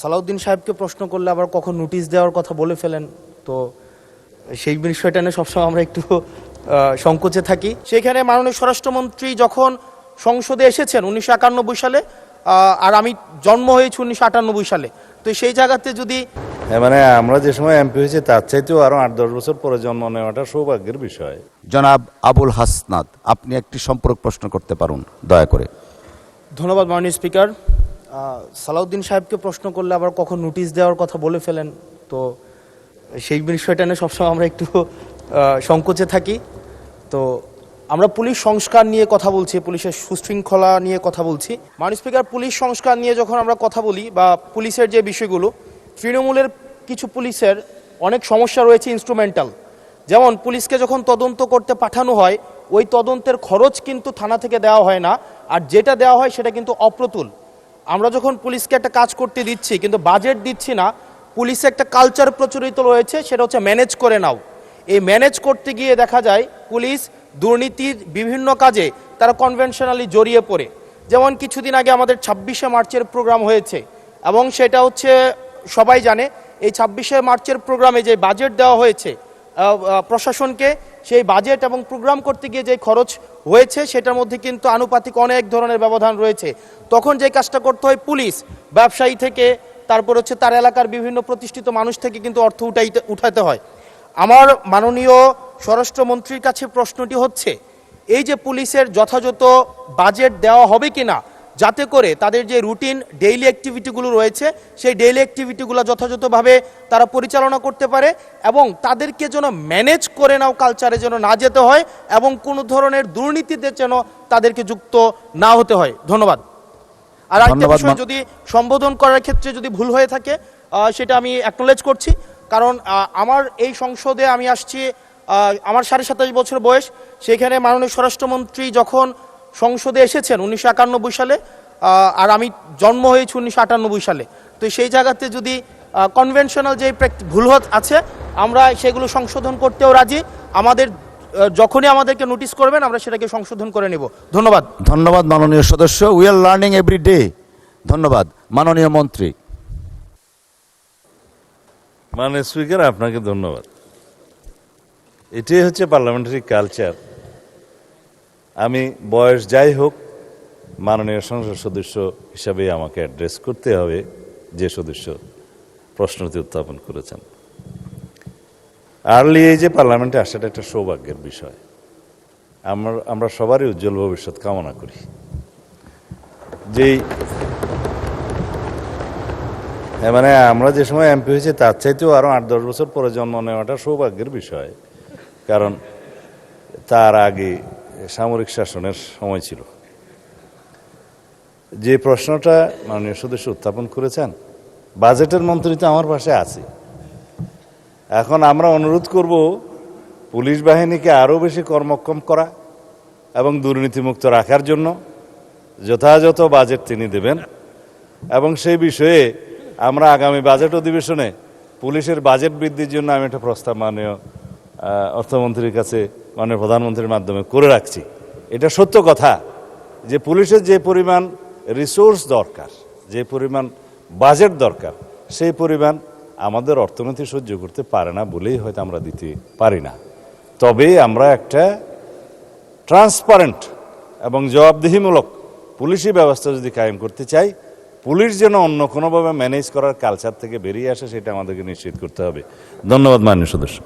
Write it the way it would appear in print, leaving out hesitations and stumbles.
সালাউদ্দিন সাহেবকে প্রশ্ন করলে আবার কখন নোটিশ দেওয়ার কথা বলে ফেলেন, তো সেই বিষয়টা নিয়ে সবসময় আমরা একটু সংকোচে থাকি। সেখানে মাননীয় স্বরাষ্ট্রমন্ত্রী যখন সংসদে এসেছেন 1991 সালে, আর আমি জন্ম হয়েছি 1998 সালে, তো সেই জায়গাতে যদি মানে আমরা যে সময় এমপি হয়েছি তার চাইতেও আরো 8-10 বছর পরে জন্ম নেওয়াটা সৌভাগ্যের বিষয়। জনাব আবুল হাসনাত, আপনি একটি সম্পর্ক প্রশ্ন করতে পারুন দয়া করে। ধন্যবাদ মাননীয় স্পিকার। সালাউদ্দিন সাহেবকে প্রশ্ন করলে আবার কখন নোটিশ দেওয়ার কথা বলে ফেলেন, তো সেই বিষয়টা নিয়ে সবসময় আমরা একটু সংকোচে থাকি। তো আমরা পুলিশ সংস্কার নিয়ে কথা বলছি, পুলিশের সুশৃঙ্খলা নিয়ে কথা বলছি। মাননীয় স্পিকার, পুলিশ সংস্কার নিয়ে যখন আমরা কথা বলি বা পুলিশের যে বিষয়গুলো, তৃণমূলের কিছু পুলিশের অনেক সমস্যা রয়েছে ইনস্ট্রুমেন্টাল। যেমন পুলিশকে যখন তদন্ত করতে পাঠানো হয়, ওই তদন্তের খরচ কিন্তু থানা থেকে দেওয়া হয় না, আর যেটা দেওয়া হয় সেটা কিন্তু অপ্রতুল। আমরা যখন পুলিশকে একটা কাজ করতে দিচ্ছি কিন্তু বাজেট দিচ্ছি না, পুলিশে একটা কালচার প্রচলিত রয়েছে, সেটা হচ্ছে ম্যানেজ করে নাও। এই ম্যানেজ করতে গিয়ে দেখা যায় পুলিশ দুর্নীতির বিভিন্ন কাজে তারা কনভেনশনালি জড়িয়ে পড়ে। যেমন কিছুদিন আগে আমাদের 26শে মার্চের প্রোগ্রাম হয়েছে, এবং সেটা হচ্ছে সবাই জানে, এই 26শে মার্চের প্রোগ্রামে যে বাজেট দেওয়া হয়েছে প্রশাসনকে, সেই বাজেট এবং প্রোগ্রাম করতে গিয়ে যে খরচ হয়েছে সেটার মধ্যে কিন্তু আনুপাতিক অনেক ধরনের ব্যবধান রয়েছে। তখন যে কাজটা করতে হয়, পুলিশ ব্যবসায়ী থেকে তারপর হচ্ছে তার এলাকার বিভিন্ন প্রতিষ্ঠিত মানুষ থেকে কিন্তু অর্থ উঠাতে হয়। আমার মাননীয় স্বরাষ্ট্রমন্ত্রীর কাছে প্রশ্নটি হচ্ছে, এই যে পুলিশের যথাযথ বাজেট দেওয়া হবে কিনা, যাতে করে তাদের যে রুটিন ডেইলি অ্যাক্টিভিটিগুলো রয়েছে সেই ডেইলি অ্যাক্টিভিটিগুলো যথাযথভাবে তারা পরিচালনা করতে পারে, এবং তাদেরকে যেন ম্যানেজ করে নাও কালচারে যেন না যেতে হয়, এবং কোনো ধরনের দুর্নীতিতে যেন তাদেরকে যুক্ত না হতে হয়। ধন্যবাদ। আর একটা বিষয়, যদি সম্বোধন করার ক্ষেত্রে যদি ভুল হয়ে থাকে সেটা আমি অ্যাকনোলেজ করছি, কারণ আমার এই সংসদে আমি আসছি, আমার 27.5 বছর বয়স। সেখানে মাননীয় স্বরাষ্ট্রমন্ত্রী যখন সংসদে এসেছেন 1991 সালে, আর আমি জন্ম হয়েছি 1998 সালে, তো সেই জায়গাতে যদি কনভেনশনাল যে ভুল আছে আমরা সেগুলো সংশোধন করতেও রাজি। আমাদের যখনই আমাদেরকে নোটিশ করবেন আমরা সেটাকে সংশোধন করে নেব। ধন্যবাদ। ধন্যবাদ মাননীয় সদস্য, we are learning every day. ধন্যবাদ মাননীয় মন্ত্রী। মাননীয় স্পিকার, আপনাকে ধন্যবাদ। এটাই হচ্ছে পার্লামেন্টারি কালচার। আমি বয়স যাই হোক, মাননীয় সংসদ সদস্য হিসাবে আমাকে অ্যাড্রেস করতে হবে যে সদস্য প্রশ্নটি উত্থাপন করেছেন। আর্লি এই যে পার্লামেন্টে আসাটা একটা সৌভাগ্যের বিষয়। আমরা সবারই উজ্জ্বল ভবিষ্যৎ কামনা করি। যেই মানে আমরা যে সময় এমপি হয়েছি তার চাইতেও আরো 8-10 বছর পরে জন্ম নেওয়াটা সৌভাগ্যের বিষয়, কারণ তার আগে সামরিক শাসনের সময় ছিল। যে প্রশ্নটা মাননীয় সদস্য উত্থাপন করেছেন, বাজেটের মন্ত্রী তো আমার পাশে আছে। এখন আমরা অনুরোধ করব পুলিশ বাহিনীকে আরও বেশি কর্মক্ষম করা এবং দুর্নীতিমুক্ত রাখার জন্য যথাযথ বাজেট তিনি দেবেন, এবং সেই বিষয়ে আমরা আগামী বাজেট অধিবেশনে পুলিশের বাজেট বৃদ্ধির জন্য আমি একটা প্রস্তাব মাননীয় অর্থমন্ত্রীর কাছে মাননীয় প্রধানমন্ত্রীর মাধ্যমে করে রাখছি। এটা সত্য কথা যে পুলিশের যে পরিমাণ রিসোর্স দরকার, যে পরিমাণ বাজেট দরকার, সেই পরিমাণ আমাদের অর্থনীতি সহ্য করতে পারে না বলেই হয়তো আমরা দিতে পারি না। তবে আমরা একটা ট্রান্সপারেন্ট এবং জবাবদিহিমূলক পুলিশি ব্যবস্থা যদি কায়েম করতে চাই, পুলিশ যেন অন্য কোনোভাবে ম্যানেজ করার কালচার থেকে বেরিয়ে আসে, সেটা আমাদেরকে নিশ্চিত করতে হবে। ধন্যবাদ মাননীয় সদস্য।